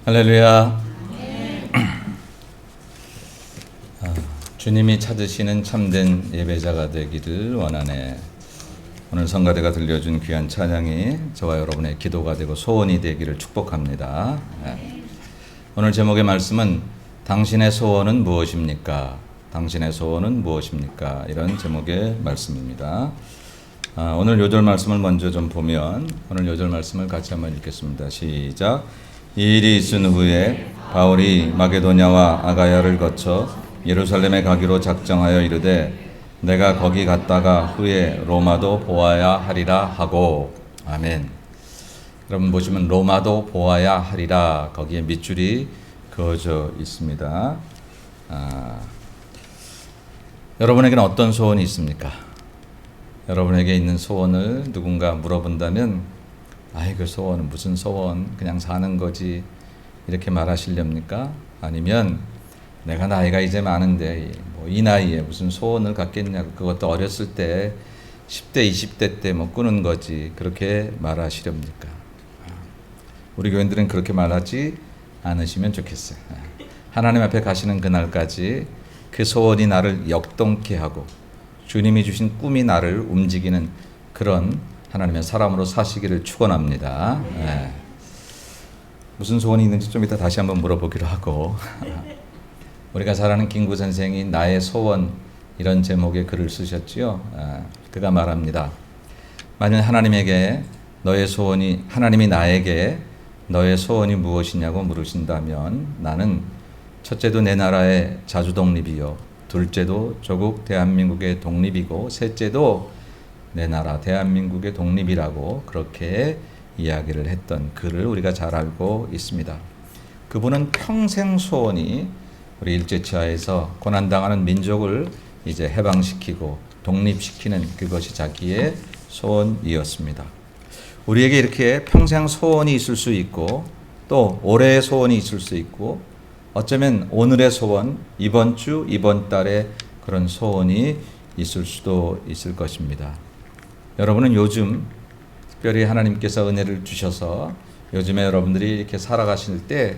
할렐루야. 주님이 찾으시는 참된 예배자가 되기를 원하네. 오늘 성가대가 들려준 귀한 찬양이 저와 여러분의 기도가 되고 소원이 되기를 축복합니다. 오늘 제목의 말씀은 당신의 소원은 무엇입니까? 당신의 소원은 무엇입니까? 이런 제목의 말씀입니다. 오늘 요절 말씀을 먼저 좀 보면 오늘 요절 말씀을 같이 한번 읽겠습니다. 시작. 이 일이 있은 후에 바울이 마게도냐와 아가야를 거쳐 예루살렘에 가기로 작정하여 이르되 내가 거기 갔다가 후에 로마도 보아야 하리라 하고. 아멘. 여러분 보시면 로마도 보아야 하리라, 거기에 밑줄이 그어져 있습니다. 여러분에게는 어떤 소원이 있습니까? 여러분에게 있는 소원을 누군가 물어본다면 아이 그 소원은 무슨 소원, 그냥 사는 거지, 이렇게 말하시렵니까? 아니면 내가 나이가 이제 많은데 이 나이에 무슨 소원을 갖겠냐고, 그것도 어렸을 때 10대 20대 때 꾸는 거지, 그렇게 말하시렵니까? 우리 교인들은 그렇게 말하지 않으시면 좋겠어요. 하나님 앞에 가시는 그날까지 그 소원이 나를 역동케 하고 주님이 주신 꿈이 나를 움직이는 그런 하나님의 사람으로 사시기를 축원합니다. 무슨 소원이 있는지 좀 이따 다시 한번 물어보기로 하고 우리가 잘 아는 김구 선생이 나의 소원, 이런 제목의 글을 쓰셨지요. 그가 말합니다. 만일 하나님이 나에게 너의 소원이 무엇이냐고 물으신다면 나는 첫째도 내 나라의 자주 독립이요, 둘째도 조국 대한민국의 독립이고, 셋째도 내 나라 대한민국의 독립이라고 그렇게 이야기를 했던 글을 우리가 잘 알고 있습니다. 그분은 평생 소원이 우리 일제치하에서 고난당하는 민족을 이제 해방시키고 독립시키는 그것이 자기의 소원이었습니다. 우리에게 이렇게 평생 소원이 있을 수 있고 또 올해의 소원이 있을 수 있고 어쩌면 오늘의 소원, 이번 주, 이번 달에 그런 소원이 있을 수도 있을 것입니다. 여러분은 요즘 특별히 하나님께서 은혜를 주셔서 요즘에 여러분들이 이렇게 살아가실 때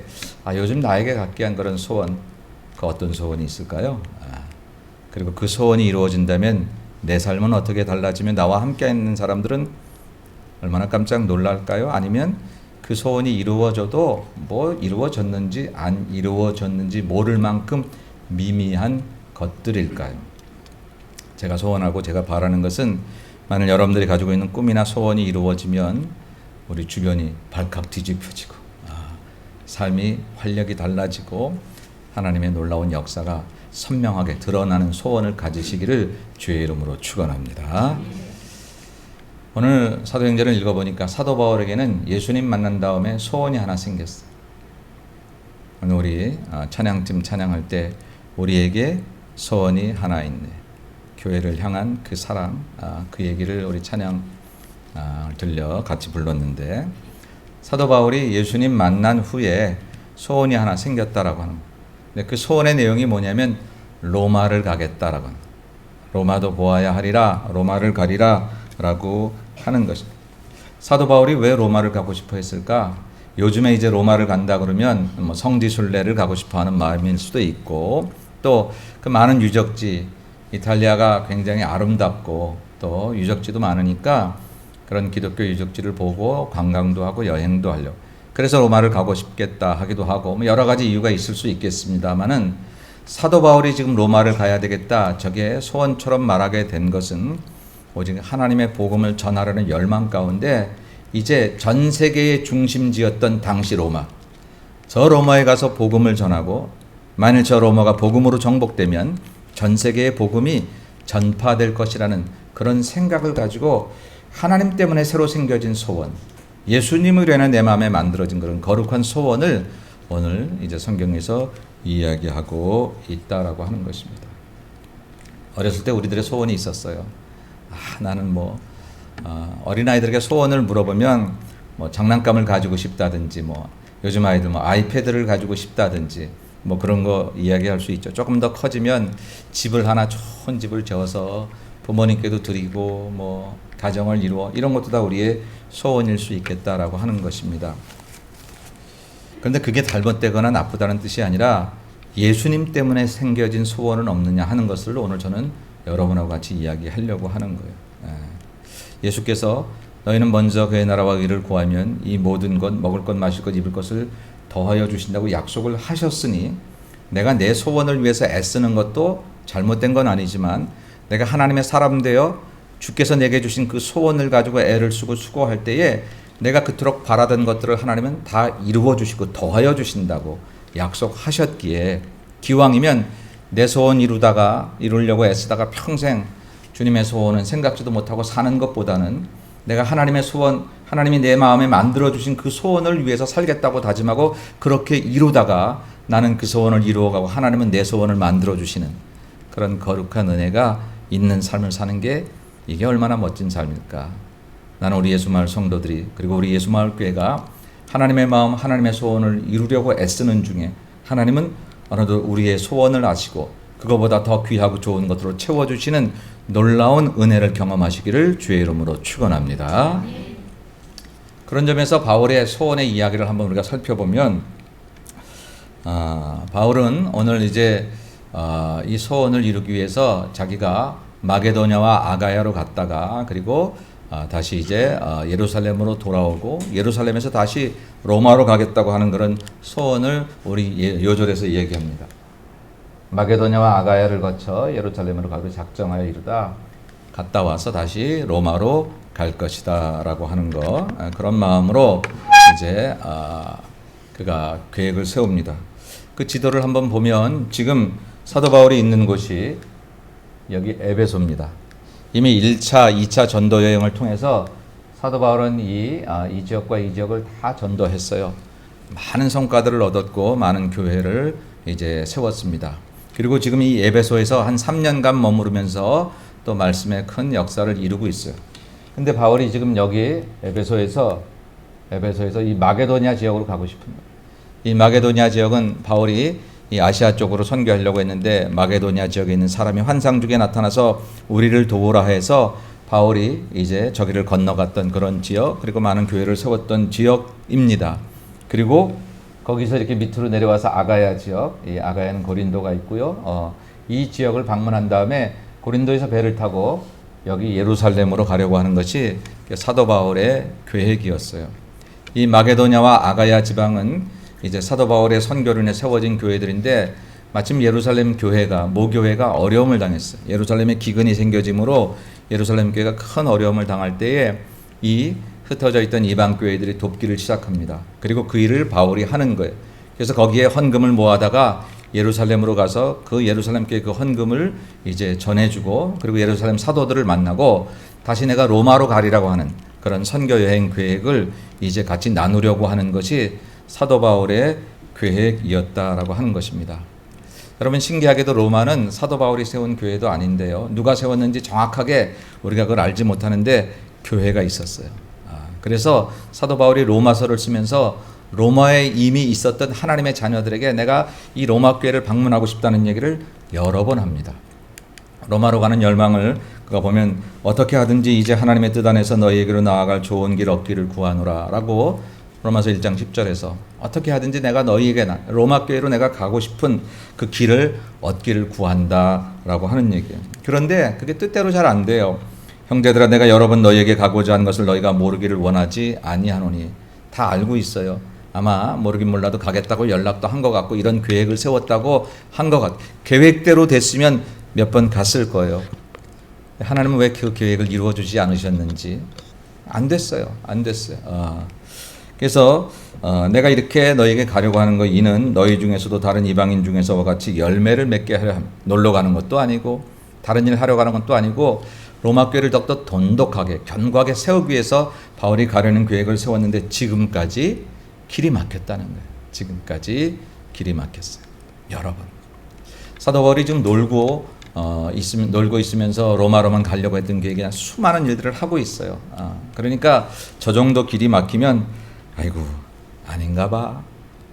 요즘 나에게 갖게 한 그런 소원, 그 어떤 소원이 있을까요? 그리고 그 소원이 이루어진다면 내 삶은 어떻게 달라지며 나와 함께 있는 사람들은 얼마나 깜짝 놀랄까요? 아니면 그 소원이 이루어져도 이루어졌는지 안 이루어졌는지 모를 만큼 미미한 것들일까요? 제가 소원하고 제가 바라는 것은 만일 여러분들이 가지고 있는 꿈이나 소원이 이루어지면 우리 주변이 발칵 뒤집혀지고 삶이 활력이 달라지고 하나님의 놀라운 역사가 선명하게 드러나는 소원을 가지시기를 주의 이름으로 축원합니다. 오늘 사도행전을 읽어보니까 사도 바울에게는 예수님 만난 다음에 소원이 하나 생겼어요. 오늘 우리 찬양팀 찬양할 때 우리에게 소원이 하나 있네, 교회를 향한 그 사랑, 그 얘기를 우리 찬양 들려 같이 불렀는데, 사도 바울이 예수님 만난 후에 소원이 하나 생겼다라고 하는 거예요. 근데 그 소원의 내용이 뭐냐면 로마를 가겠다라고 하는 거예요. 로마도 보아야 하리라, 로마를 가리라 라고 하는 것입니다. 사도 바울이 왜 로마를 가고 싶어 했을까? 요즘에 이제 로마를 간다 그러면 성지순례를 가고 싶어 하는 마음일 수도 있고, 또 그 많은 유적지, 이탈리아가 굉장히 아름답고 또 유적지도 많으니까 그런 기독교 유적지를 보고 관광도 하고 여행도 하려고, 그래서 로마를 가고 싶겠다 하기도 하고 여러 가지 이유가 있을 수 있겠습니다만은, 사도 바울이 지금 로마를 가야 되겠다, 저게 소원처럼 말하게 된 것은 오직 하나님의 복음을 전하려는 열망 가운데 이제 전 세계의 중심지였던 당시 로마, 저 로마에 가서 복음을 전하고 만일 저 로마가 복음으로 정복되면 전 세계의 복음이 전파될 것이라는 그런 생각을 가지고 하나님 때문에 새로 생겨진 소원, 예수님을 위해 내 마음에 만들어진 그런 거룩한 소원을 오늘 이제 성경에서 이야기하고 있다라고 하는 것입니다. 어렸을 때 우리들의 소원이 있었어요. 나는 어린아이들에게 소원을 물어보면 장난감을 가지고 싶다든지 요즘 아이들 아이패드를 가지고 싶다든지 그런 거 이야기할 수 있죠. 조금 더 커지면 집을 하나 좋은 집을 지어서 부모님께도 드리고 가정을 이루어, 이런 것도 다 우리의 소원일 수 있겠다라고 하는 것입니다. 그런데 그게 잘못되거나 나쁘다는 뜻이 아니라 예수님 때문에 생겨진 소원은 없느냐 하는 것을 오늘 저는 여러분하고 같이 이야기하려고 하는 거예요. 예수께서 너희는 먼저 그의 나라와 의를 구하면 이 모든 것, 먹을 것, 마실 것, 입을 것을 더하여 주신다고 약속을 하셨으니 내가 내 소원을 위해서 애쓰는 것도 잘못된 건 아니지만 내가 하나님의 사람 되어 주께서 내게 주신 그 소원을 가지고 애를 쓰고 수고할 때에 내가 그토록 바라던 것들을 하나님은 다 이루어 주시고 더하여 주신다고 약속하셨기에 기왕이면 내 소원 이루려고 애쓰다가 평생 주님의 소원은 생각지도 못하고 사는 것보다는 내가 하나님의 소원, 하나님이 내 마음에 만들어주신 그 소원을 위해서 살겠다고 다짐하고 그렇게 이루다가 나는 그 소원을 이루어가고 하나님은 내 소원을 만들어주시는 그런 거룩한 은혜가 있는 삶을 사는 게 이게 얼마나 멋진 삶일까. 나는 우리 예수마을 성도들이 그리고 우리 예수마을 교회가 하나님의 마음, 하나님의 소원을 이루려고 애쓰는 중에 하나님은 어느덧 우리의 소원을 아시고 그거보다 더 귀하고 좋은 것으로 채워주시는 놀라운 은혜를 경험하시기를 주의 이름으로 축원합니다. 그런 점에서 바울의 소원의 이야기를 한번 우리가 살펴보면 바울은 오늘 이제 이 소원을 이루기 위해서 자기가 마게도냐와 아가야로 갔다가 그리고 다시 이제 예루살렘으로 돌아오고 예루살렘에서 다시 로마로 가겠다고 하는 그런 소원을 우리 요절에서 얘기합니다. 마게도냐와 아가야를 거쳐 예루살렘으로 가기로 작정하여 이르다 갔다 와서 다시 로마로 갈 것이다 라고 하는 거 그런 마음으로 이제 그가 계획을 세웁니다. 그 지도를 한번 보면 지금 사도 바울이 있는 곳이 여기 에베소입니다. 이미 1차, 2차 전도 여행을 통해서 사도 바울은 이 지역과 이 지역을 다 전도했어요. 많은 성과들을 얻었고 많은 교회를 이제 세웠습니다. 그리고 지금 이 에베소에서 한 3년간 머무르면서 또 말씀의 큰 역사를 이루고 있어요. 근데 바울이 지금 여기 에베소에서 이 마게도냐 지역으로 가고 싶습니다. 이 마게도냐 지역은 바울이 이 아시아 쪽으로 선교하려고 했는데 마게도냐 지역에 있는 사람이 환상 중에 나타나서 우리를 도우라 해서 바울이 이제 저기를 건너갔던 그런 지역 그리고 많은 교회를 세웠던 지역입니다. 그리고 거기서 이렇게 밑으로 내려와서 아가야 지역, 이 아가야는 고린도가 있고요. 이 지역을 방문한 다음에 고린도에서 배를 타고 여기 예루살렘으로 가려고 하는 것이 사도 바울의 계획이었어요. 이 마게도냐와 아가야 지방은 이제 사도 바울의 선교로 인해 세워진 교회들인데 마침 예루살렘 교회가 모교회가 어려움을 당했어요. 예루살렘에 기근이 생겨짐으로 예루살렘 교회가 큰 어려움을 당할 때에 이 흩어져 있던 이방 교회들이 돕기를 시작합니다. 그리고 그 일을 바울이 하는 거예요. 그래서 거기에 헌금을 모아다가 예루살렘으로 가서 그 예루살렘 교회 그 헌금을 이제 전해주고 그리고 예루살렘 사도들을 만나고 다시 내가 로마로 가리라고 하는 그런 선교 여행 계획을 이제 같이 나누려고 하는 것이 사도 바울의 계획이었다라고 하는 것입니다. 여러분 신기하게도 로마는 사도 바울이 세운 교회도 아닌데요. 누가 세웠는지 정확하게 우리가 그걸 알지 못하는데 교회가 있었어요. 그래서 사도 바울이 로마서를 쓰면서 로마에 이미 있었던 하나님의 자녀들에게 내가 이 로마 교회를 방문하고 싶다는 얘기를 여러 번 합니다. 로마로 가는 열망을 그가 보면 어떻게 하든지 이제 하나님의 뜻 안에서 너희에게로 나아갈 좋은 길 얻기를 구하노라 라고 로마서 1장 10절에서 어떻게 하든지 내가 너희에게 로마 교회로 내가 가고 싶은 그 길을 얻기를 구한다 라고 하는 얘기예요. 그런데 그게 뜻대로 잘 안 돼요. 형제들아 내가 여러 번 너희에게 가고자 한 것을 너희가 모르기를 원하지 아니하노니 다 알고 있어요. 아마 모르긴 몰라도 가겠다고 연락도 한 것 같고 이런 계획을 세웠다고 한 것 같고 계획대로 됐으면 몇 번 갔을 거예요. 하나님은 왜 그 계획을 이루어주지 않으셨는지 안 됐어요. 그래서 내가 이렇게 너희에게 가려고 하는 거 이는 너희 중에서도 다른 이방인 중에서와 같이 열매를 맺게 하려 놀러 가는 것도 아니고 다른 일 하려 가는 것도 아니고 로마 교회를 더욱더 돈독하게 견고하게 세우기 위해서 바울이 가려는 계획을 세웠는데 지금까지 길이 막혔다는 거예요. 지금까지 길이 막혔어요. 여러 번. 사도 바울이 지금 놀고 있으면서 로마로만 가려고 했던 계획이나 수많은 일들을 하고 있어요. 그러니까 저 정도 길이 막히면 아이고 아닌가 봐.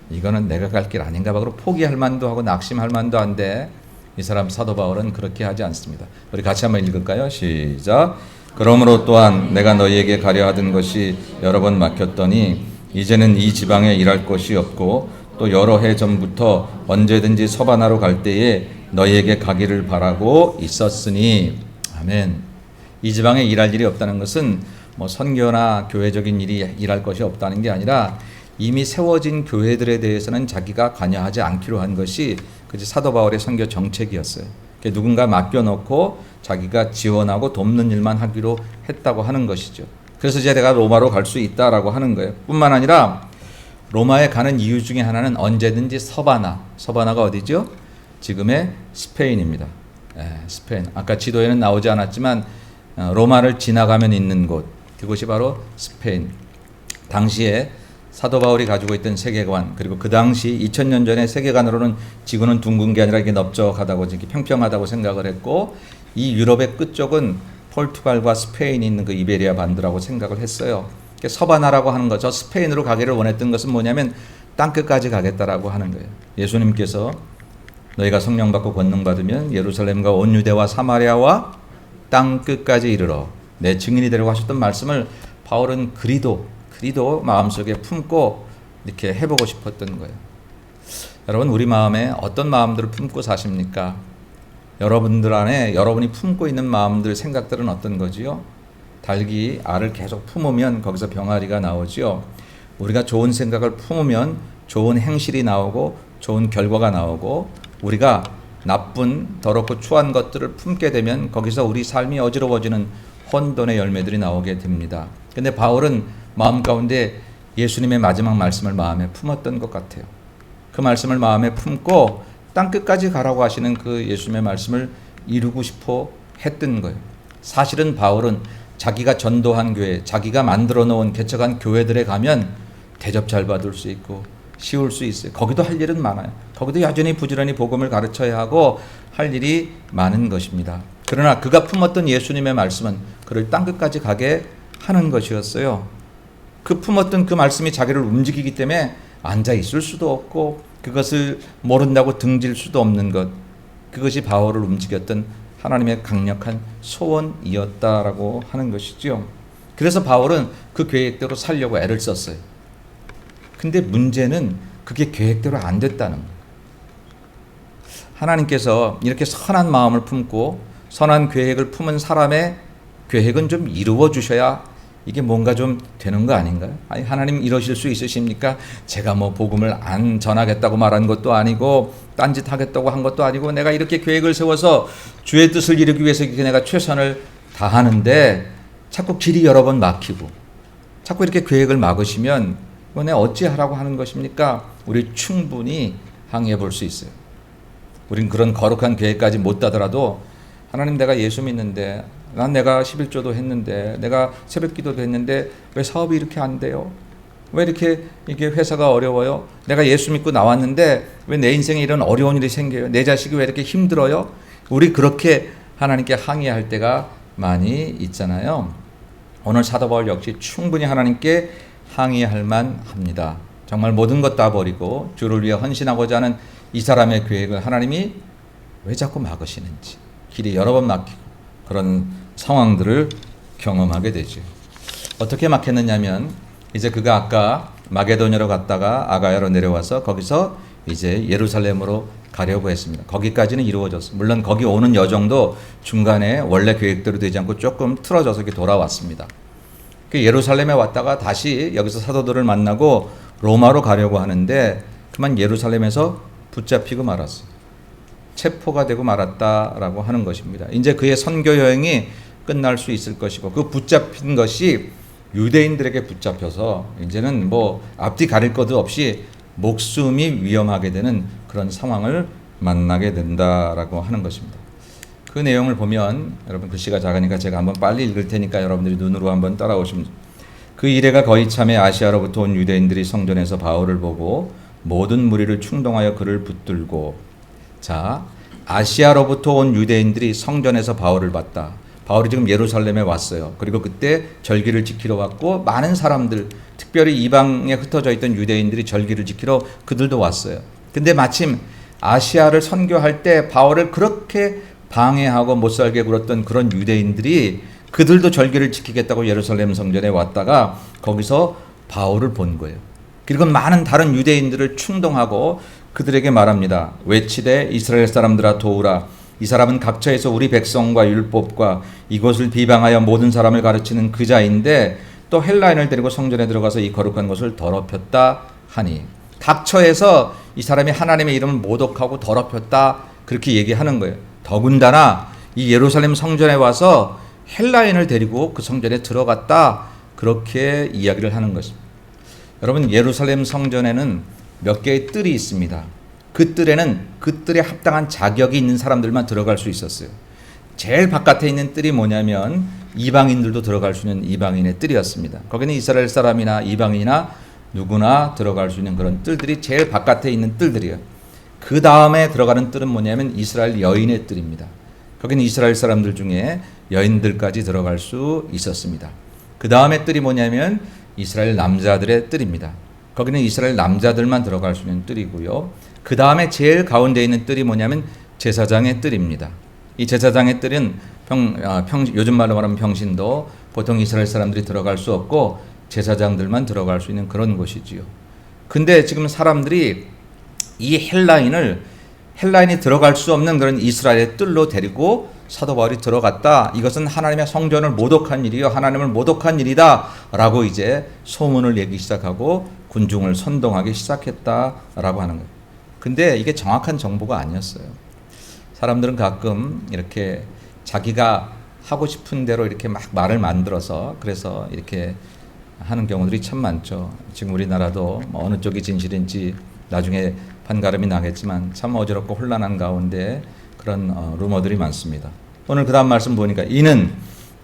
이거는 내가 갈 길 아닌가 봐. 그리고 포기할 만도 하고 낙심할 만도 한데 이 사람 사도 바울은 그렇게 하지 않습니다. 우리 같이 한번 읽을까요? 시작. 그러므로 또한 내가 너희에게 가려 하던 것이 여러 번 막혔더니 이제는 이 지방에 일할 곳이 없고 또 여러 해 전부터 언제든지 서바나로 갈 때에 너희에게 가기를 바라고 있었으니. 아멘. 이 지방에 일할 일이 없다는 것은 뭐 선교나 교회적인 일이 일할 것이 없다는 게 아니라 이미 세워진 교회들에 대해서는 자기가 관여하지 않기로 한 것이 사도 바울의 선교 정책이었어요. 누군가 맡겨놓고 자기가 지원하고 돕는 일만 하기로 했다고 하는 것이죠. 그래서 이제 내가 로마로 갈 수 있다라고 하는 거예요. 뿐만 아니라 로마에 가는 이유 중에 하나는 언제든지 서바나가 어디죠? 지금의 스페인입니다. 스페인. 아까 지도에는 나오지 않았지만 로마를 지나가면 있는 곳, 그곳이 바로 스페인. 당시에 사도 바울이 가지고 있던 세계관, 그리고 그 당시 2000년 전의 세계관으로는 지구는 둥근 게 아니라 이게 넓적하다고, 이렇게 평평하다고 생각을 했고, 이 유럽의 끝쪽은 포르투갈과 스페인이 있는 그 이베리아 반도라고 생각을 했어요. 서바나라고 하는 거, 저 스페인으로 가기를 원했던 것은 뭐냐면 땅끝까지 가겠다라고 하는 거예요. 예수님께서 너희가 성령 받고 권능 받으면 예루살렘과 온 유대와 사마리아와 땅끝까지 이르러 내 증인이 되라고 하셨던 말씀을 바울은 그리도 마음속에 품고 이렇게 해보고 싶었던 거예요. 여러분, 우리 마음에 어떤 마음들을 품고 사십니까? 여러분들 안에 여러분이 품고 있는 마음들, 생각들은 어떤 거지요? 닭이 알을 계속 품으면 거기서 병아리가 나오지요. 우리가 좋은 생각을 품으면 좋은 행실이 나오고 좋은 결과가 나오고, 우리가 나쁜 더럽고 추한 것들을 품게 되면 거기서 우리 삶이 어지러워지는 혼돈의 열매들이 나오게 됩니다. 근데 바울은 마음 가운데 예수님의 마지막 말씀을 마음에 품었던 것 같아요. 그 말씀을 마음에 품고 땅끝까지 가라고 하시는 그 예수님의 말씀을 이루고 싶어 했던 거예요. 사실은 바울은 자기가 전도한 교회, 자기가 만들어 놓은 개척한 교회들에 가면 대접 잘 받을 수 있고 쉬울 수 있어요. 거기도 할 일은 많아요. 거기도 여전히 부지런히 복음을 가르쳐야 하고 할 일이 많은 것입니다. 그러나 그가 품었던 예수님의 말씀은 그를 땅끝까지 가게 하는 것이었어요. 그 품었던 그 말씀이 자기를 움직이기 때문에 앉아 있을 수도 없고 그것을 모른다고 등질 수도 없는 것, 그것이 바울을 움직였던 하나님의 강력한 소원이었다라고 하는 것이죠. 그래서 바울은 그 계획대로 살려고 애를 썼어요. 근데 문제는 그게 계획대로 안 됐다는 거예요. 하나님께서 이렇게 선한 마음을 품고 선한 계획을 품은 사람의 계획은 좀 이루어 주셔야 이게 뭔가 좀 되는 거 아닌가요? 아니, 하나님 이러실 수 있으십니까? 제가 뭐 복음을 안 전하겠다고 말한 것도 아니고 딴짓 하겠다고 한 것도 아니고 내가 이렇게 계획을 세워서 주의 뜻을 이루기 위해서 내가 최선을 다하는데 자꾸 길이 여러 번 막히고 자꾸 이렇게 계획을 막으시면 이번에 어찌하라고 하는 것입니까? 우리 충분히 항의해 볼 수 있어요. 우린 그런 거룩한 계획까지 못 따더라도 하나님, 내가 예수 믿는데, 난 내가 11조도 했는데, 내가 새벽 기도도 했는데 왜 사업이 이렇게 안 돼요? 왜 이렇게 이게 회사가 어려워요? 내가 예수 믿고 나왔는데 왜 내 인생에 이런 어려운 일이 생겨요? 내 자식이 왜 이렇게 힘들어요? 우리 그렇게 하나님께 항의할 때가 많이 있잖아요. 오늘 사도 바울 역시 충분히 하나님께 항의할 만합니다. 정말 모든 것 다 버리고 주를 위해 헌신하고자 하는 이 사람의 계획을 하나님이 왜 자꾸 막으시는지, 길이 여러 번 막히고 그런 상황들을 경험하게 되죠. 어떻게 막혔느냐면 이제 그가 아까 마게도냐로 갔다가 아가야로 내려와서 거기서 이제 예루살렘으로 가려고 했습니다. 거기까지는 이루어졌어요. 물론 거기 오는 여정도 중간에 원래 계획대로 되지 않고 조금 틀어져서 이렇게 돌아왔습니다. 예루살렘에 왔다가 다시 여기서 사도들을 만나고 로마로 가려고 하는데 그만 예루살렘에서 붙잡히고 말았어요. 체포가 되고 말았다라고 하는 것입니다. 이제 그의 선교 여행이 끝날 수 있을 것이고 그 붙잡힌 것이 유대인들에게 붙잡혀서 이제는 뭐 앞뒤 가릴 것도 없이 목숨이 위험하게 되는 그런 상황을 만나게 된다라고 하는 것입니다. 그 내용을 보면 여러분 글씨가 작으니까 제가 한번 빨리 읽을 테니까 여러분들이 눈으로 한번 따라오시면, 그 이래가 거의 참에 아시아로부터 온 유대인들이 성전에서 바울을 보고 모든 무리를 충동하여 그를 붙들고, 자, 아시아로부터 온 유대인들이 성전에서 바울을 봤다. 바울이 지금 예루살렘에 왔어요. 그리고 그때 절기를 지키러 왔고 많은 사람들, 특별히 이방에 흩어져 있던 유대인들이 절기를 지키러 그들도 왔어요. 근데 마침 아시아를 선교할 때 바울을 그렇게 방해하고 못살게 굴었던 그런 유대인들이 그들도 절기를 지키겠다고 예루살렘 성전에 왔다가 거기서 바울을 본 거예요. 그리고 많은 다른 유대인들을 충동하고 그들에게 말합니다. 외치되 이스라엘 사람들아 도우라. 이 사람은 각처에서 우리 백성과 율법과 이것을 비방하여 모든 사람을 가르치는 그 자인데 또 헬라인을 데리고 성전에 들어가서 이 거룩한 것을 더럽혔다 하니, 각처에서 이 사람이 하나님의 이름을 모독하고 더럽혔다 그렇게 얘기하는 거예요. 더군다나 이 예루살렘 성전에 와서 헬라인을 데리고 그 성전에 들어갔다 그렇게 이야기를 하는 것입니다. 여러분, 예루살렘 성전에는 몇 개의 뜰이 있습니다. 그 뜰에는 그 뜰에 합당한 자격이 있는 사람들만 들어갈 수 있었어요. 제일 바깥에 있는 뜰이 뭐냐면 이방인들도 들어갈 수 있는 이방인의 뜰이었습니다. 거기는 이스라엘 사람이나 이방인이나 누구나 들어갈 수 있는 그런 뜰들이 제일 바깥에 있는 뜰들이에요. 그 다음에 들어가는 뜰은 뭐냐면 이스라엘 여인의 뜰입니다. 거기는 이스라엘 사람들 중에 여인들까지 들어갈 수 있었습니다. 그 다음에 뜰이 뭐냐면 이스라엘 남자들의 뜰입니다. 거기는 이스라엘 남자들만 들어갈 수 있는 뜰이고요. 그 다음에 제일 가운데 있는 뜰이 뭐냐면 제사장의 뜰입니다. 이 제사장의 뜰은 요즘 말로 말하면 평신도, 보통 이스라엘 사람들이 들어갈 수 없고 제사장들만 들어갈 수 있는 그런 곳이지요. 근데 지금 사람들이 이 헬라인이 들어갈 수 없는 그런 이스라엘의 뜰로 데리고 사도 바울이 들어갔다. 이것은 하나님의 성전을 모독한 일이요, 하나님을 모독한 일이다 라고 이제 소문을 내기 시작하고 군중을 선동하기 시작했다라고 하는 거예요. 근데 이게 정확한 정보가 아니었어요. 사람들은 가끔 이렇게 자기가 하고 싶은 대로 이렇게 막 말을 만들어서 그래서 이렇게 하는 경우들이 참 많죠. 지금 우리나라도 어느 쪽이 진실인지 나중에 판가름이 나겠지만 참 어지럽고 혼란한 가운데 그런 루머들이 많습니다. 오늘 그 다음 말씀 보니까 이는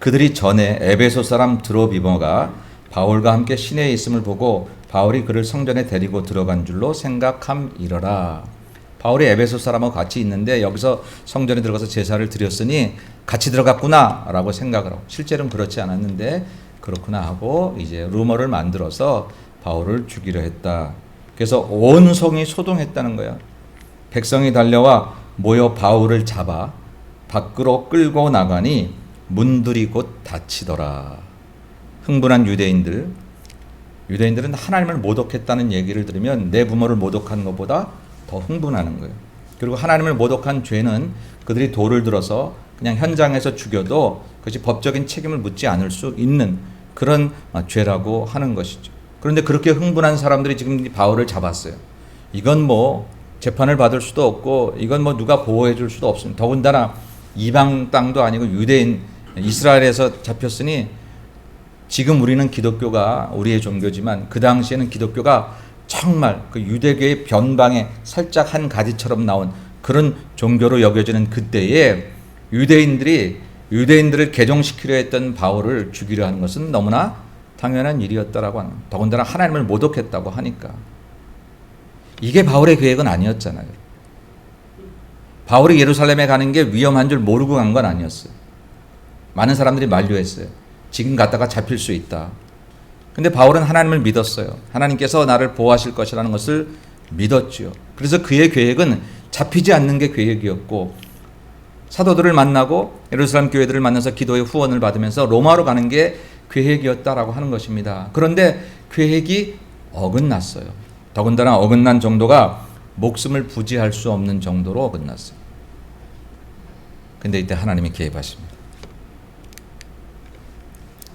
그들이 전에 에베소 사람 드로비모가 바울과 함께 시내에 있음을 보고 바울이 그를 성전에 데리고 들어간 줄로 생각함이러라. 바울이 에베소 사람하고 같이 있는데 여기서 성전에 들어가서 제사를 드렸으니 같이 들어갔구나 라고 생각을 하고, 실제로는 그렇지 않았는데 그렇구나 하고 이제 루머를 만들어서 바울을 죽이려 했다. 그래서 온 성이 소동했다는 거야. 백성이 달려와 모여 바울을 잡아 밖으로 끌고 나가니 문들이 곧 닫히더라. 흥분한 유대인들은 하나님을 모독했다는 얘기를 들으면 내 부모를 모독한 것보다 더 흥분하는 거예요. 그리고 하나님을 모독한 죄는 그들이 돌을 들어서 그냥 현장에서 죽여도 그것이 법적인 책임을 묻지 않을 수 있는 그런 죄라고 하는 것이죠. 그런데 그렇게 흥분한 사람들이 지금 바울을 잡았어요. 이건 뭐 재판을 받을 수도 없고 이건 뭐 누가 보호해 줄 수도 없습니다. 더군다나 이방 땅도 아니고 유대인 이스라엘에서 잡혔으니, 지금 우리는 기독교가 우리의 종교지만 그 당시에는 기독교가 정말 그 유대교의 변방에 살짝 한 가지처럼 나온 그런 종교로 여겨지는 그때에 유대인들을 개종시키려 했던 바울을 죽이려 하는 것은 너무나 당연한 일이었다라고 하는, 더군다나 하나님을 모독했다고 하니까. 이게 바울의 계획은 아니었잖아요. 바울이 예루살렘에 가는 게 위험한 줄 모르고 간 건 아니었어요. 많은 사람들이 만류했어요. 지금 갔다가 잡힐 수 있다. 근데 바울은 하나님을 믿었어요. 하나님께서 나를 보호하실 것이라는 것을 믿었지요. 그래서 그의 계획은 잡히지 않는 게 계획이었고, 사도들을 만나고 예루살렘 교회들을 만나서 기도의 후원을 받으면서 로마로 가는 게 계획이었다라고 하는 것입니다. 그런데 계획이 어긋났어요. 더군다나 어긋난 정도가 목숨을 부지할 수 없는 정도로 어긋났어요. 근데 이때 하나님이 개입하십니다.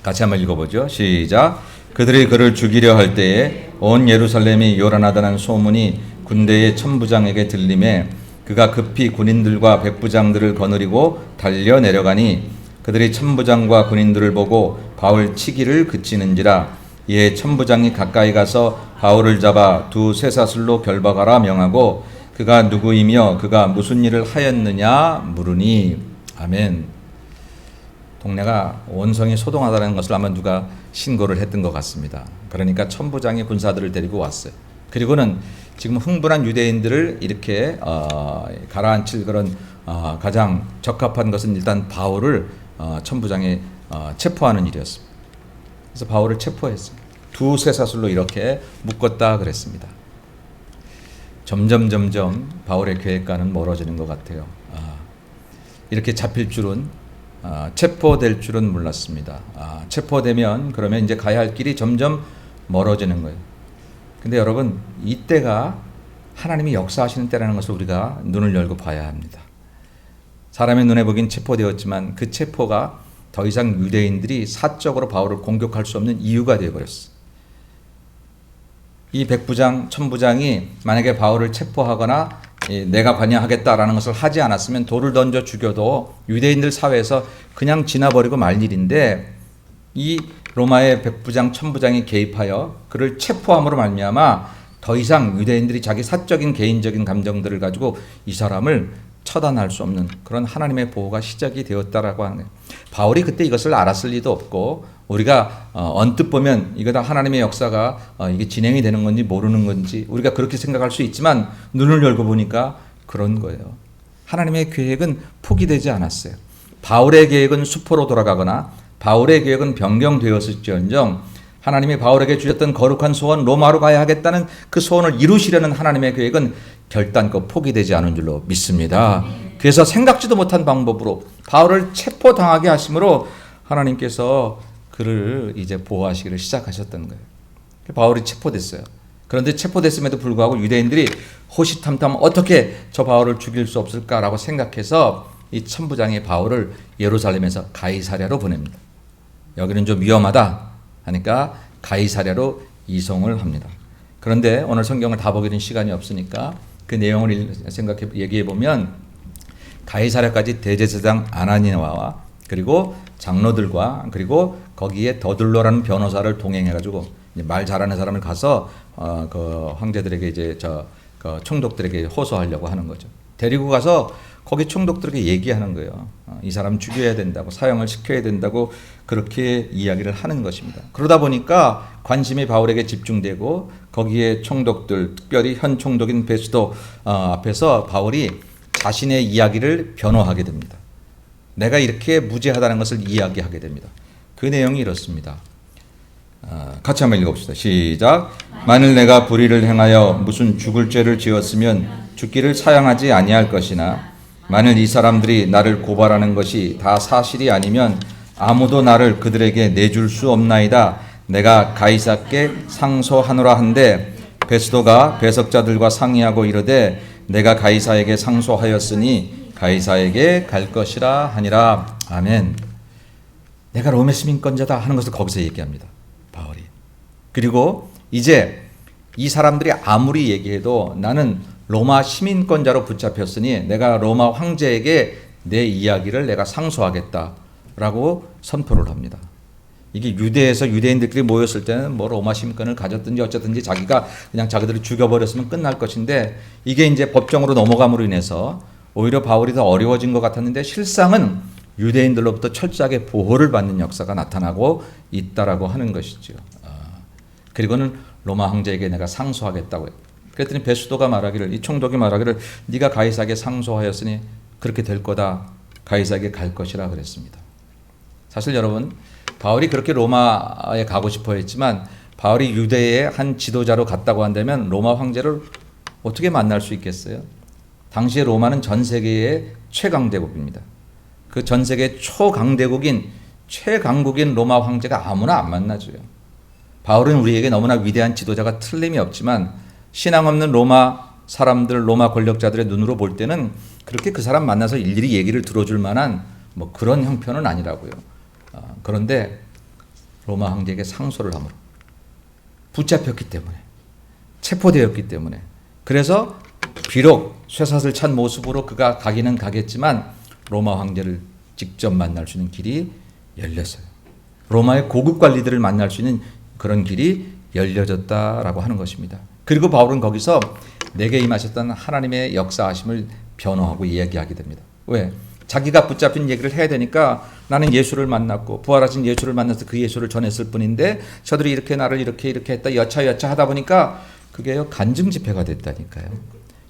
같이 한번 읽어보죠. 시작. 그들이 그를 죽이려 할 때에 온 예루살렘이 요란하다는 소문이 군대의 천부장에게 들림에 그가 급히 군인들과 백부장들을 거느리고 달려 내려가니 그들이 천부장과 군인들을 보고 바울 치기를 그치는지라. 이에 천부장이 가까이 가서 바울을 잡아 두 쇠사슬로 결박하라 명하고 그가 누구이며 그가 무슨 일을 하였느냐 물으니. 아멘. 동네가 온성이 소동하다는 것을 아마 누가 신고를 했던 것 같습니다. 그러니까 천부장이 군사들을 데리고 왔어요. 그리고는 지금 흥분한 유대인들을 이렇게 가라앉힐 그런 가장 적합한 것은 일단 바울을 천부장이 체포하는 일이었습니다. 그래서 바울을 체포했어요. 두 쇠사슬로 이렇게 묶었다 그랬습니다. 점점 바울의 계획과는 멀어지는 것 같아요. 이렇게 잡힐 줄은, 체포될 줄은 몰랐습니다. 체포되면 그러면 이제 가야 할 길이 점점 멀어지는 거예요. 근데 여러분, 이때가 하나님이 역사하시는 때라는 것을 우리가 눈을 열고 봐야 합니다. 사람의 눈에 보긴 체포되었지만 그 체포가 더 이상 유대인들이 사적으로 바울을 공격할 수 없는 이유가 되어버렸어. 이 백부장, 천부장이 만약에 바울을 체포하거나 내가 관여하겠다라는 것을 하지 않았으면 돌을 던져 죽여도 유대인들 사회에서 그냥 지나버리고 말 일인데, 이 로마의 백부장, 천부장이 개입하여 그를 체포함으로 말미암아 더 이상 유대인들이 자기 사적인 개인적인 감정들을 가지고 이 사람을 처단할 수 없는 그런 하나님의 보호가 시작이 되었다라고 하는 거예요. 바울이 그때 이것을 알았을 리도 없고, 우리가 언뜻 보면 이거 다 하나님의 역사가 이게 진행이 되는 건지 모르는 건지 우리가 그렇게 생각할 수 있지만, 눈을 열고 보니까 그런 거예요. 하나님의 계획은 포기되지 않았어요. 바울의 계획은 수포로 돌아가거나 바울의 계획은 변경되었을지언정 하나님이 바울에게 주셨던 거룩한 소원, 로마로 가야 하겠다는 그 소원을 이루시려는 하나님의 계획은 결단코 포기되지 않은 줄로 믿습니다. 그래서 생각지도 못한 방법으로 바울을 체포당하게 하심으로 하나님께서 그를 이제 보호하시기를 시작하셨던 거예요. 바울이 체포됐어요. 그런데 체포됐음에도 불구하고 유대인들이 호시탐탐 어떻게 저 바울을 죽일 수 없을까라고 생각해서 이 천부장이 바울을 예루살렘에서 가이사랴로 보냅니다. 여기는 좀 위험하다 하니까 가이사랴로 이송을 합니다. 그런데 오늘 성경을 다 보기는 시간이 없으니까 그 내용을 얘기해 보면, 가이사랴까지 대제사장 아나니아와 그리고 장로들과 그리고 거기에 더둘러라는 변호사를 동행해가지고 말 잘하는 사람을 가서 그 황제들에게 이제 그 총독들에게 호소하려고 하는 거죠. 데리고 가서 거기 총독들에게 얘기하는 거예요. 이 사람 죽여야 된다고, 사형을 시켜야 된다고 그렇게 이야기를 하는 것입니다. 그러다 보니까 관심이 바울에게 집중되고 거기에 총독들, 특별히 현 총독인 베스도 앞에서 바울이 자신의 이야기를 변호하게 됩니다. 내가 이렇게 무죄하다는 것을 이야기하게 됩니다. 그 내용이 이렇습니다. 같이 한번 읽어봅시다. 시작. 만일 내가 불의를 행하여 무슨 죽을 죄를 지었으면 죽기를 사양하지 아니할 것이나, 만일 이 사람들이 나를 고발하는 것이 다 사실이 아니면 아무도 나를 그들에게 내줄 수 없나이다. 내가 가이사께 상소하노라 한데, 베스도가 배석자들과 상의하고 이르되 내가 가이사에게 상소하였으니 가이사에게 갈 것이라 하니라. 아멘. 내가 로마 시민권자다 하는 것을 거기서 얘기합니다, 바울이. 그리고 이제 이 사람들이 아무리 얘기해도 나는 로마 시민권자로 붙잡혔으니 내가 로마 황제에게 내 이야기를 내가 상소하겠다라고 선포를 합니다. 이게 유대에서 유대인들끼리 모였을 때는 뭐 로마 시민권을 가졌든지 어쨌든지 자기가 그냥 자기들을 죽여버렸으면 끝날 것인데, 이게 이제 법정으로 넘어감으로 인해서 오히려 바울이 더 어려워진 것 같았는데, 실상은 유대인들로부터 철저하게 보호를 받는 역사가 나타나고 있다라고 하는 것이죠. 그리고는 로마 황제에게 내가 상소하겠다고 해요. 그랬더니 베스도가 말하기를, 이 총독이 말하기를, 네가 가이사에게 상소하였으니 그렇게 될 거다. 가이사에게 갈 것이라 그랬습니다. 사실 여러분, 바울이 그렇게 로마에 가고 싶어 했지만 바울이 유대의 한 지도자로 갔다고 한다면 로마 황제를 어떻게 만날 수 있겠어요? 당시에 로마는 전 세계의 최강대국입니다. 그 전 세계 초강대국인 최강국인 로마 황제가 아무나 안 만나줘요. 바울은 우리에게 너무나 위대한 지도자가 틀림이 없지만 신앙 없는 로마 사람들, 로마 권력자들의 눈으로 볼 때는 그렇게 그 사람 만나서 일일이 얘기를 들어줄 만한 뭐 그런 형편은 아니라고요. 그런데 로마 황제에게 상소를 함으로, 붙잡혔기 때문에, 체포되었기 때문에, 그래서 비록 쇠사슬 찬 모습으로 그가 가기는 가겠지만 로마 황제를 직접 만날 수 있는 길이 열렸어요. 로마의 고급 관리들을 만날 수 있는 그런 길이 열려졌다라고 하는 것입니다. 그리고 바울은 거기서 내게 임하셨던 하나님의 역사하심을 변호하고 이야기하게 됩니다. 왜? 자기가 붙잡힌 얘기를 해야 되니까, 나는 예수를 만났고 부활하신 예수를 만나서 그 예수를 전했을 뿐인데 저들이 이렇게 나를 이렇게 했다, 여차 하다 보니까 그게 간증 집회가 됐다니까요.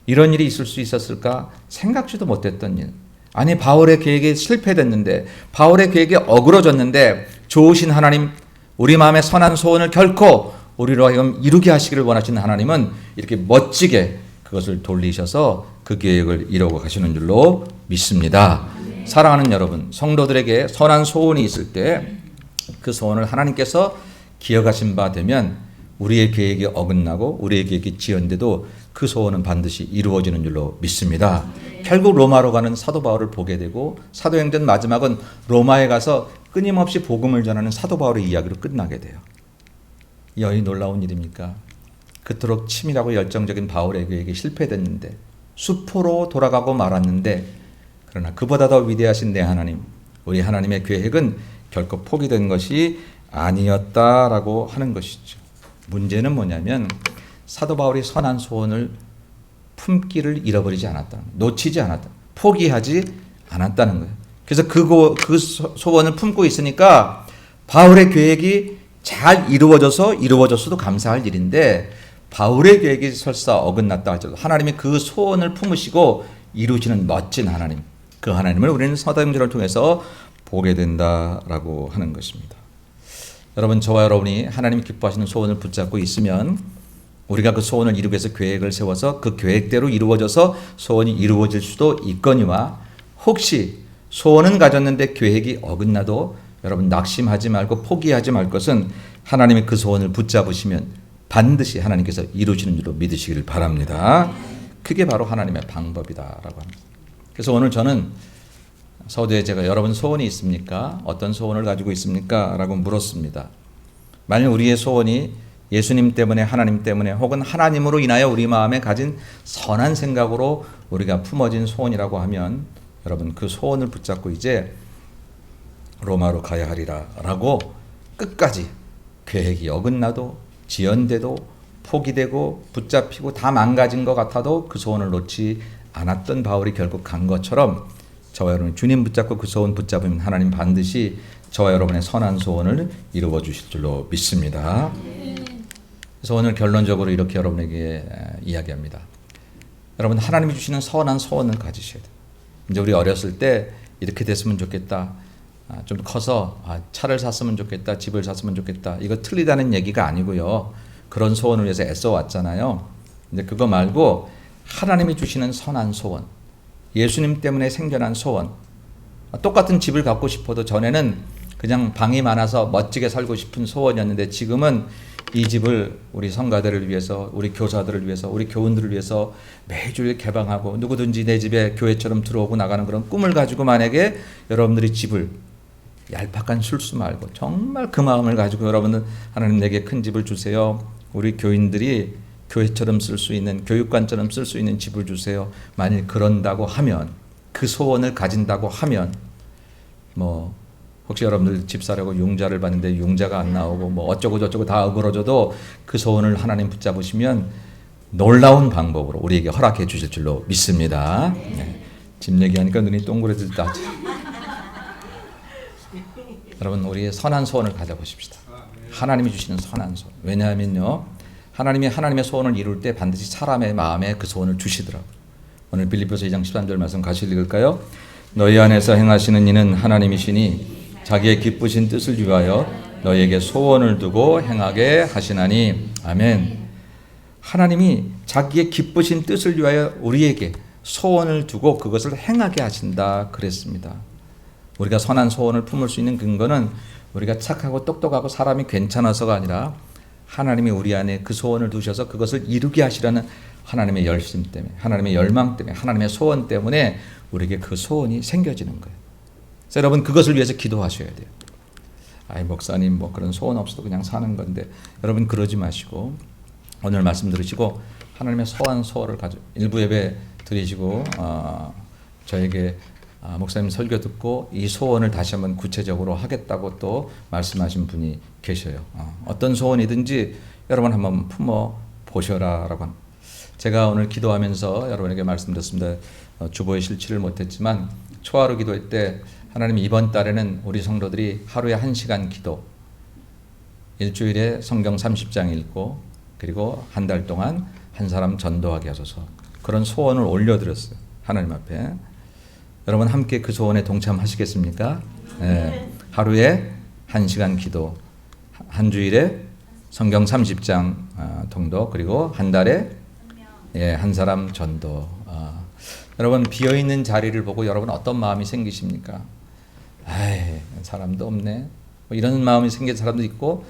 이런 일이 있을 수 있었을까 생각지도 못했던 일. 아니, 바울의 계획이 실패됐는데, 바울의 계획이 어그러졌는데 좋으신 하나님, 우리 마음의 선한 소원을 결코 우리로 하여금 이루게 하시기를 원하시는 하나님은 이렇게 멋지게 그것을 돌리셔서 그 계획을 이루고 가시는 줄로 믿습니다. 사랑하는 여러분, 성도들에게 선한 소원이 있을 때 그 소원을 하나님께서 기억하신 바 되면 우리의 계획이 어긋나고 우리의 계획이 지연돼도 그 소원은 반드시 이루어지는 줄로 믿습니다. 결국 로마로 가는 사도 바울을 보게 되고 사도행전 마지막은 로마에 가서 끊임없이 복음을 전하는 사도 바울의 이야기로 끝나게 돼요. 여이 놀라운 일입니까? 그토록 치밀하고 열정적인 바울의 계획이 실패됐는데 수포로 돌아가고 말았는데 그러나 그보다 더 위대하신 내 하나님, 우리 하나님의 계획은 결코 포기된 것이 아니었다라고 하는 것이죠. 문제는 뭐냐면 사도 바울이 선한 소원을 품기를 잃어버리지 않았다는 거예요. 놓치지 않았다. 포기하지 않았다는 거예요. 그래서 그 소원을 품고 있으니까 바울의 계획이 잘 이루어졌어도 감사할 일인데 바울의 계획이 설사 어긋났다 하더라도 하나님이 그 소원을 품으시고 이루시는 멋진 하나님, 그 하나님을 우리는 사도행전을 통해서 보게 된다라고 하는 것입니다. 여러분, 저와 여러분이 하나님이 기뻐하시는 소원을 붙잡고 있으면 우리가 그 소원을 이루기 위해서 계획을 세워서 그 계획대로 이루어져서 소원이 이루어질 수도 있거니와 혹시 소원은 가졌는데 계획이 어긋나도 여러분 낙심하지 말고 포기하지 말 것은 하나님이 그 소원을 붙잡으시면 반드시 하나님께서 이루시는 줄로 믿으시기를 바랍니다. 그게 바로 하나님의 방법이다라고 합니다. 그래서 오늘 저는 서두에 제가 여러분 소원이 있습니까? 어떤 소원을 가지고 있습니까? 라고 물었습니다. 만약 우리의 소원이 예수님 때문에 하나님 때문에 혹은 하나님으로 인하여 우리 마음에 가진 선한 생각으로 우리가 품어진 소원이라고 하면 여러분 그 소원을 붙잡고 이제 로마로 가야 하리라 라고 끝까지 계획이 어긋나도 지연돼도 포기되고 붙잡히고 다 망가진 것 같아도 그 소원을 놓지 않았던 바울이 결국 간 것처럼 저와 여러분 주님 붙잡고 그 소원 붙잡으면 하나님 반드시 저와 여러분의 선한 소원을 이루어 주실 줄로 믿습니다. 그래서 오늘 결론적으로 이렇게 여러분에게 이야기합니다. 여러분 하나님이 주시는 선한 소원을 가지셔야 돼요. 이제 우리 어렸을 때 이렇게 됐으면 좋겠다. 좀 커서 차를 샀으면 좋겠다. 집을 샀으면 좋겠다. 이거 틀리다는 얘기가 아니고요. 그런 소원을 위해서 애써 왔잖아요. 근데 그거 말고 하나님이 주시는 선한 소원, 예수님 때문에 생겨난 소원. 똑같은 집을 갖고 싶어도 전에는 그냥 방이 많아서 멋지게 살고 싶은 소원이었는데 지금은 이 집을 우리 성가들을 위해서, 우리 교사들을 위해서, 우리 교훈들을 위해서 매주일 개방하고 누구든지 내 집에 교회처럼 들어오고 나가는 그런 꿈을 가지고 만약에 여러분들이 집을 얄팍한 술수 말고 정말 그 마음을 가지고 여러분은 하나님 내게 큰 집을 주세요. 우리 교인들이 교회처럼 쓸 수 있는, 교육관처럼 쓸 수 있는 집을 주세요. 만일 그런다고 하면, 그 소원을 가진다고 하면 뭐 혹시 여러분들 집 사려고 융자를 봤는데 융자가 안 나오고 뭐 어쩌고 저쩌고 다 어그러져도 그 소원을 하나님 붙잡으시면 놀라운 방법으로 우리에게 허락해 주실 줄로 믿습니다. 네. 집 얘기하니까 눈이 동그래질다. 여러분 우리의 선한 소원을 가져보십시다. 하나님이 주시는 선한 소원. 왜냐하면요, 하나님이 하나님의 소원을 이룰 때 반드시 사람의 마음에 그 소원을 주시더라고요. 오늘 빌립보서 2장 13절 말씀 같이 읽을까요? 너희 안에서 행하시는 이는 하나님이시니 자기의 기쁘신 뜻을 위하여 너희에게 소원을 두고 행하게 하시나니. 아멘. 하나님이 자기의 기쁘신 뜻을 위하여 우리에게 소원을 두고 그것을 행하게 하신다 그랬습니다. 우리가 선한 소원을 품을 수 있는 근거는 우리가 착하고 똑똑하고 사람이 괜찮아서가 아니라 하나님이 우리 안에 그 소원을 두셔서 그것을 이루게 하시라는 하나님의 열심 때문에, 하나님의 열망 때문에, 하나님의 소원 때문에 우리에게 그 소원이 생겨지는 거예요. 그래서 여러분 그것을 위해서 기도하셔야 돼요. 아이 목사님 뭐 그런 소원 없어도 그냥 사는 건데, 여러분 그러지 마시고 오늘 말씀 들으시고 하나님의 선한 소원을 가지고 일부 예배 드리시고 저에게 목사님 설교 듣고 이 소원을 다시 한번 구체적으로 하겠다고 또 말씀하신 분이 계셔요. 어떤 소원이든지 여러분 한번 품어 보셔라라고 합니다. 제가 오늘 기도하면서 여러분에게 말씀드렸습니다. 주보에 실치를 못했지만 초하루 기도할 때 하나님 이번 달에는 우리 성도들이 하루에 1시간 기도, 일주일에 성경 30장 읽고 그리고 한 달 동안 한 사람 전도하게 하소서, 그런 소원을 올려드렸어요. 하나님 앞에. 여러분 함께 그 소원에 동참하시겠습니까? 네. 하루에 1시간 기도, 한 주일에 성경 30장 통독, 그리고 한 달에 한 사람 전도. 여러분 비어있는 자리를 보고 여러분 어떤 마음이 생기십니까? 아이 사람도 없네, 뭐 이런 마음이 생긴 사람도 있고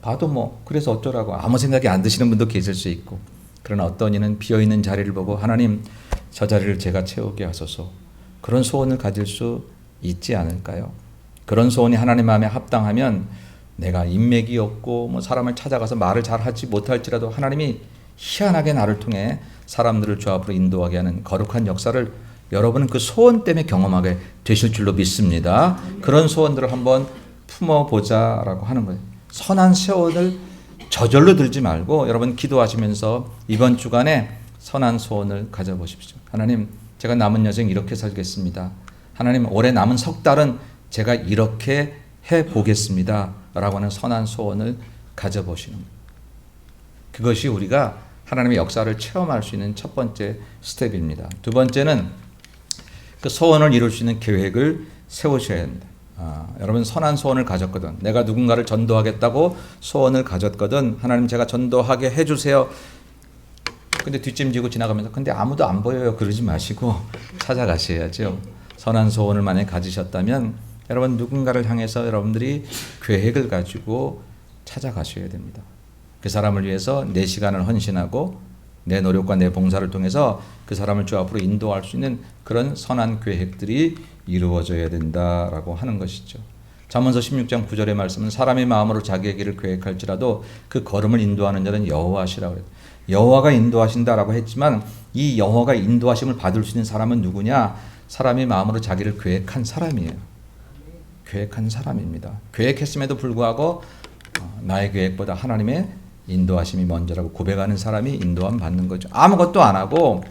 봐도 뭐 그래서 어쩌라고 아무 생각이 안 드시는 분도 계실 수 있고, 그러나 어떤 이는 비어있는 자리를 보고 하나님 저 자리를 제가 채우게 하소서, 그런 소원을 가질 수 있지 않을까요? 그런 소원이 하나님 마음에 합당하면 내가 인맥이 없고 뭐 사람을 찾아가서 말을 잘하지 못할지라도 하나님이 희한하게 나를 통해 사람들을 주 앞으로 인도하게 하는 거룩한 역사를 여러분은 그 소원 때문에 경험하게 되실 줄로 믿습니다. 그런 소원들을 한번 품어보자라고 하는 거예요. 선한 소원을 저절로 들지 말고 여러분 기도하시면서 이번 주간에 선한 소원을 가져보십시오. 하나님, 제가 남은 여생 이렇게 살겠습니다. 하나님, 올해 남은 석 달은 제가 이렇게 해보겠습니다 라고 하는 선한 소원을 가져보시는 거예요. 그것이 우리가 하나님의 역사를 체험할 수 있는 첫 번째 스텝입니다. 두 번째는 그 소원을 이룰 수 있는 계획을 세우셔야 합니다. 여러분 선한 소원을 가졌거든, 내가 누군가를 전도하겠다고 소원을 가졌거든, 하나님 제가 전도하게 해주세요. 근데 뒷짐지고 지나가면서 근데 아무도 안 보여요 그러지 마시고 찾아가셔야죠. 선한 소원을 만약에 가지셨다면 여러분 누군가를 향해서 여러분들이 계획을 가지고 찾아가셔야 됩니다. 그 사람을 위해서 내 시간을 헌신하고 내 노력과 내 봉사를 통해서 그 사람을 주 앞으로 인도할 수 있는 그런 선한 계획들이 이루어져야 된다라고 하는 것이죠. 잠언서 16장 9절의 말씀은 사람의 마음으로 자기의 길을 계획할지라도 그 걸음을 인도하는 자는 여호와시라고 그래요. 여호와가 인도하신다라고 했지만 이 여호와가 인도하심을 받을 수 있는 사람은 누구냐? 사람의 마음으로 자기를 계획한 사람이에요. 계획한 사람입니다. 계획했음에도 불구하고 나의 계획보다 하나님의 인도하심이 먼저라고 고백하는 사람이 인도함 받는 거죠. 아무것도 안 하고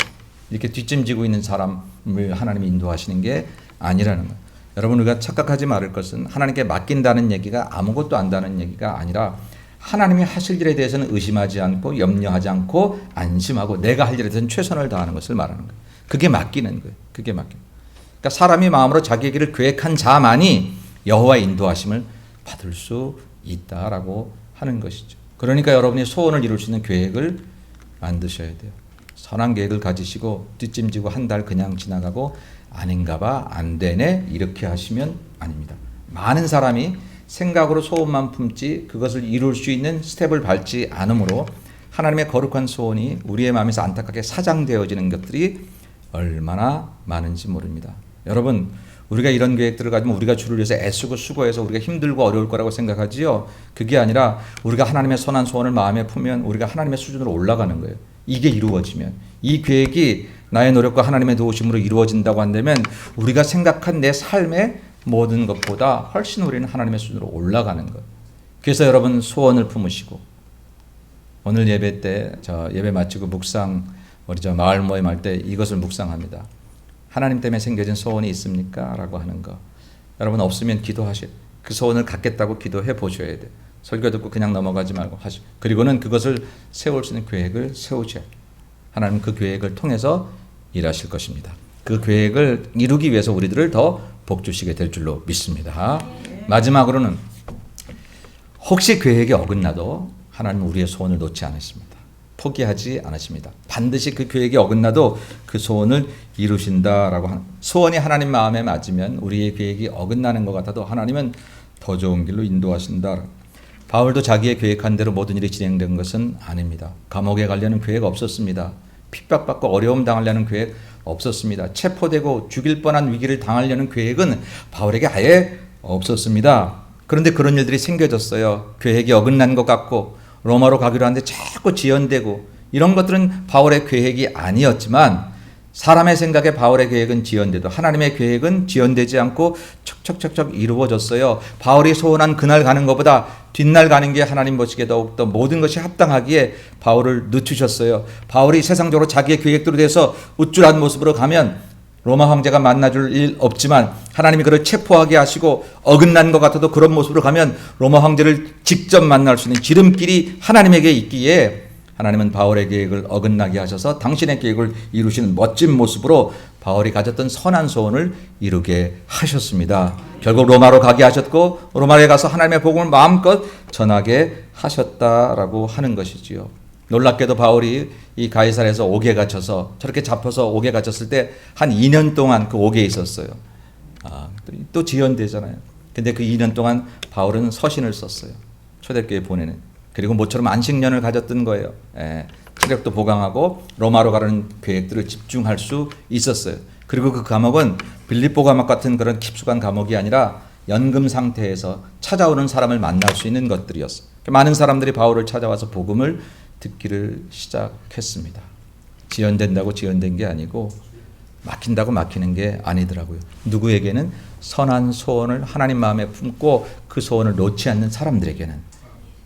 이렇게 뒷짐지고 있는 사람을 하나님이 인도하시는 게 아니라는 거예요. 여러분, 우리가 착각하지 말을 것은 하나님께 맡긴다는 얘기가 아무것도 안다는 얘기가 아니라 하나님이 하실 일에 대해서는 의심하지 않고 염려하지 않고 안심하고 내가 할 일에 대해서는 최선을 다하는 것을 말하는 거예요. 그게 맡기는 거예요. 그게 맡기는 거예요. 그러니까 사람이 마음으로 자기의 길을 계획한 자만이 여호와의 인도하심을 받을 수 있다라고 하는 것이죠. 그러니까 여러분이 소원을 이룰 수 있는 계획을 만드셔야 돼요. 선한 계획을 가지시고 뒷짐지고 한 달 그냥 지나가고 아닌가 봐, 안 되네 이렇게 하시면 아닙니다. 많은 사람이 생각으로 소원만 품지 그것을 이룰 수 있는 스텝을 밟지 않으므로 하나님의 거룩한 소원이 우리의 마음에서 안타깝게 사장되어지는 것들이 얼마나 많은지 모릅니다. 여러분, 우리가 이런 계획들을 가지면 우리가 주를 위해서 애쓰고 수고해서 우리가 힘들고 어려울 거라고 생각하지요. 그게 아니라 우리가 하나님의 선한 소원을 마음에 품으면 우리가 하나님의 수준으로 올라가는 거예요. 이게 이루어지면, 이 계획이 나의 노력과 하나님의 도우심으로 이루어진다고 한다면 우리가 생각한 내 삶의 모든 것보다 훨씬 우리는 하나님의 수준으로 올라가는 거예요. 그래서 여러분 소원을 품으시고 오늘 예배 때 예배 마치고 묵상 우리 마을 모임할 때 이것을 묵상합니다. 하나님 때문에 생겨진 소원이 있습니까? 라고 하는 거. 여러분 없으면 기도하셔야 돼요. 그 소원을 갖겠다고 기도해 보셔야 돼요. 설교 듣고 그냥 넘어가지 말고 하시고, 그리고는 그것을 세울 수 있는 계획을 세우셔야 돼요. 하나님 그 계획을 통해서 일하실 것입니다. 그 계획을 이루기 위해서 우리들을 더 복주시게 될 줄로 믿습니다. 마지막으로는 혹시 계획에 어긋나도 하나님은 우리의 소원을 놓지 않으십니다. 포기하지 않으십니다. 반드시 그 계획에 어긋나도 그 소원을 이루신다라고 하는, 소원이 하나님 마음에 맞으면 우리의 계획이 어긋나는 것 같아도 하나님은 더 좋은 길로 인도하신다. 바울도 자기의 계획한 대로 모든 일이 진행된 것은 아닙니다. 감옥에 가려는 계획 없었습니다. 핍박받고 어려움 당하려는 계획 없었습니다. 체포되고 죽일 뻔한 위기를 당하려는 계획은 바울에게 아예 없었습니다. 그런데 그런 일들이 생겨졌어요. 계획이 어긋난 것 같고 로마로 가기로 하는데 자꾸 지연되고, 이런 것들은 바울의 계획이 아니었지만 사람의 생각에 바울의 계획은 지연돼도 하나님의 계획은 지연되지 않고 척척척척 이루어졌어요. 바울이 소원한 그날 가는 것보다 뒷날 가는 게 하나님 보시기에 더욱더 모든 것이 합당하기에 바울을 늦추셨어요. 바울이 세상적으로 자기의 계획대로 돼서 우쭐한 모습으로 가면 로마 황제가 만나줄 일 없지만 하나님이 그를 체포하게 하시고 어긋난 것 같아도 그런 모습으로 가면 로마 황제를 직접 만날 수 있는 지름길이 하나님에게 있기에 하나님은 바울의 계획을 어긋나게 하셔서 당신의 계획을 이루시는 멋진 모습으로 바울이 가졌던 선한 소원을 이루게 하셨습니다. 결국 로마로 가게 하셨고 로마에 가서 하나님의 복음을 마음껏 전하게 하셨다라고 하는 것이지요. 놀랍게도 바울이 이 가이사랴에서 옥에 갇혀서 저렇게 잡혀서 옥에 갇혔을 때 한 2년 동안 그 옥에 있었어요. 또 지연되잖아요. 근데 그 2년 동안 바울은 서신을 썼어요. 초대교회 보내는. 그리고 모처럼 안식년을 가졌던 거예요. 체력도 보강하고 로마로 가는 계획들을 집중할 수 있었어요. 그리고 그 감옥은 빌립보 감옥 같은 그런 깊숙한 감옥이 아니라 연금 상태에서 찾아오는 사람을 만날 수 있는 것들이었어요. 많은 사람들이 바울을 찾아와서 복음을 듣기를 시작했습니다. 지연된다고 지연된 게 아니고 막힌다고 막히는 게 아니더라고요. 누구에게는 선한 소원을 하나님 마음에 품고 그 소원을 놓지 않는 사람들에게는.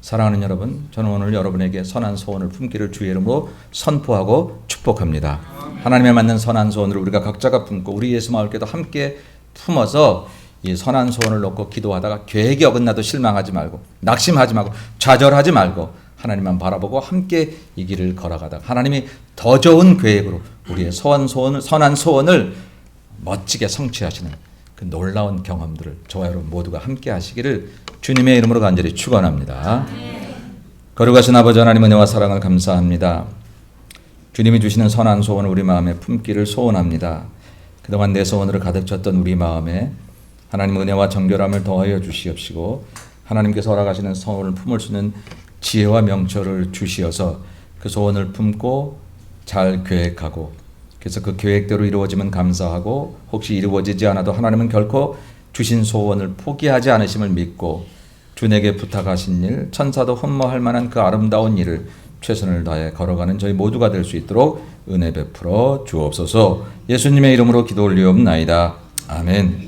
사랑하는 여러분, 저는 오늘 여러분에게 선한 소원을 품기를 주의 이름으로 선포하고 축복합니다. 하나님에 맞는 선한 소원을 우리가 각자가 품고 우리 예수마을교회도 함께 품어서 이 선한 소원을 놓고 기도하다가 계획이 어긋나도 실망하지 말고 낙심하지 말고 좌절하지 말고 하나님만 바라보고 함께 이 길을 걸어가다가 하나님이 더 좋은 계획으로 우리의 선한 소원을 멋지게 성취하시는 그 놀라운 경험들을 저와 여러분 모두가 함께 하시기를 주님의 이름으로 간절히 축원합니다. 거룩하신 아버지 하나님 은혜와 사랑을 감사합니다. 주님이 주시는 선한 소원을 우리 마음에 품기를 소원합니다. 그동안 내 소원으로 가득 찼던 우리 마음에 하나님 은혜와 정결함을 더하여 주시옵시고 하나님께서 허락하시는 소원을 품을 수 있는 지혜와 명철을 주시어서 그 소원을 품고 잘 계획하고 그래서 그 계획대로 이루어지면 감사하고 혹시 이루어지지 않아도 하나님은 결코 주신 소원을 포기하지 않으심을 믿고 주에게 부탁하신 일, 천사도 흠모할 만한 그 아름다운 일을 최선을 다해 걸어가는 저희 모두가 될 수 있도록 은혜 베풀어 주옵소서. 예수님의 이름으로 기도 올리옵나이다. 아멘.